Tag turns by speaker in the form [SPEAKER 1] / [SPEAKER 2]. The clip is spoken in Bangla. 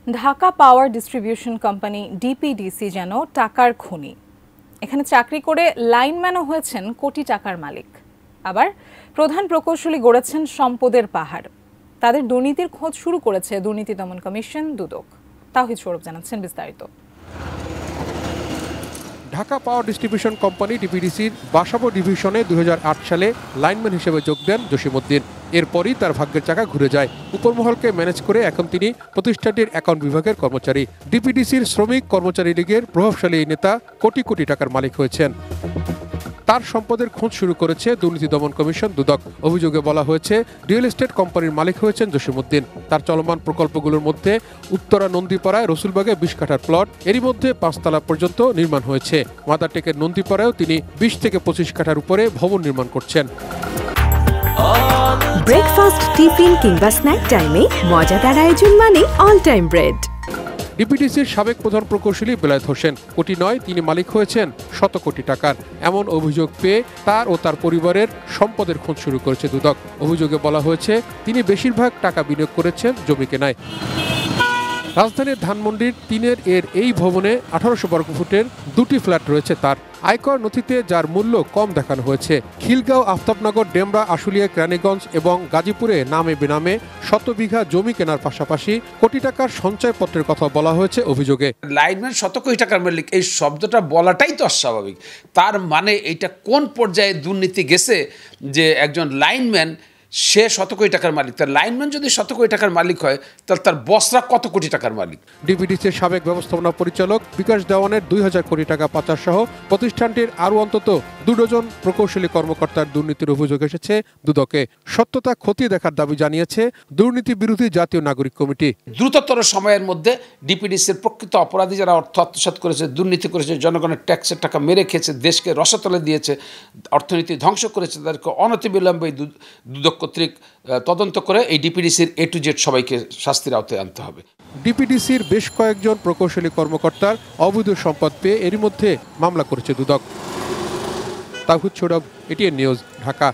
[SPEAKER 1] Dhaka power distribution company DPDC যেন টাকার খনি। এখানে চাকরি করে লাইনম্যানও হয়েছেন কোটি টাকার মালিক, আবার প্রধান প্রকৌশলী গড়েছেন সম্পদের পাহাড়। তাদের দুর্নীতির খোঁজ শুরু করেছে দুর্নীতি দমন কমিশন দুদক। তাওহিদ সৌরভ জানাচ্ছেন বিস্তারিত।
[SPEAKER 2] ঢাকা পাওয়ার ডিস্ট্রিবিউশন কোম্পানি ডিপিডিসির বাসাবো ডিভিশনে 2008 সালে লাইনম্যান হিসেবে যোগ দেন জসিমউদ্দিন। এরপরই তার ভাগ্যের চাকা ঘুরে যায়। উপরমহলকে ম্যানেজ করে এখন তিনি প্রতিষ্ঠানটির অ্যাকাউন্ট বিভাগের কর্মচারী। ডিপিডিসির শ্রমিক কর্মচারী লীগের প্রভাবশালী এই নেতা কোটি কোটি টাকার মালিক হয়েছেন। তার সম্পদের খোঁজ শুরু করেছে দুর্নীতি দমন কমিশন দুদক। অভিযোগে বলা হয়েছে, রিয়েল এস্টেট কোম্পানির মালিক হয়েছেন জসিমউদ্দিন। তার চলমান প্রকল্পগুলোর মধ্যে উত্তরা নন্দীপাড়ায় রসুলবাগে 20 কাঠার প্লট, এরই মধ্যে 5 তলা পর্যন্ত নির্মাণ হয়েছে। মাদারটেকের নন্দীপাড়ায়ও তিনি 20 থেকে 25 কাঠার উপরে ভবন নির্মাণ করছেন।
[SPEAKER 3] ব্রেকফাস্ট, টিফিন কিংবা স্ন্যাক টাইমে মজাদার আয়োজন মানে অল টাইম ব্রেড।
[SPEAKER 2] ডিপিডিসির সাবেক প্রধান প্রকৌশলী বেলায়েত হোসেন কোটি নয়, তিনি মালিক হয়েছেন শত কোটি টাকার। এমন অভিযোগ পেয়ে তার ও তার পরিবারের সম্পদের খোঁজ শুরু করেছে দুদক। অভিযোগে বলা হয়েছে, তিনি বেশিরভাগ টাকা বিনিয়োগ করেছেন জমি কেনায়। রাজধানীর ধানমন্ডির 3 এর এই ভবনে 1800 বর্গফুটের 2টি ফ্ল্যাট রয়েছে তার। আয়কর নথিতে যার মূল্য কম দেখানো হয়েছে। খিলগাঁও, আফতাবনগর, ডেমরা, আশুলিয়া, কেরানীগঞ্জ এবং গাজীপুরে নামে বেনামে 100 বিঘা জমি কেনার পাশাপাশি কোটি টাকার সঞ্চয়পত্রের কথা বলা হয়েছে অভিযোগে।
[SPEAKER 4] লাইনম্যান 100 কোটি টাকার মালিক, এই শব্দটা বলাটাই তো অস্বাভাবিক। তার মানে এইটা কোন পর্যায়ে দুর্নীতি গেছে যে একজন লাইনম্যান সে 100 কোটি টাকার মালিক। তার লাইনম্যান যদি 100 কোটি টাকার মালিক হয়, তাহলে তার বসরা কত কোটি টাকার মালিক?
[SPEAKER 2] ডিপিডিসির সাবেক ব্যবস্থাপনা পরিচালক বিকাশ দেওয়ানের 2000 কোটি টাকা পাচার সহ প্রতিষ্ঠানটির আরও অন্তত 2 ডজন প্রকৌশলী কর্মকর্তার দুর্নীতির অভিযোগ এসেছে দুদকে। সত্যতা খতিয়ে দেখার দাবি জানিয়েছে দুর্নীতি বিরোধী জাতীয় নাগরিক কমিটি।
[SPEAKER 4] দ্রুততর সময়ের মধ্যে ডিপিডিসির প্রকৃত অপরাধী যারা অর্থ আত্মসাৎ করেছে, দুর্নীতি করেছে, জনগণের ট্যাক্সের টাকা মেরে খেয়েছে, দেশকে রসাতলে দিয়েছে, অর্থনীতি ধ্বংস করেছে, তাদেরকে অনতিবিলম্বে দুদক কর্তৃক তদন্ত করে এই ডিপিডিসির A to Z সবাইকে শাস্তির আওতায় আনতে হবে।
[SPEAKER 2] ডিপিডিসির বেশ কয়েকজন প্রকৌশলী কর্মকর্তার অবৈধ সম্পদ পেয়ে এরই মধ্যে মামলা করেছে দুদক। তাওহিদ সৌরভ, ATN নিউজ, ঢাকা।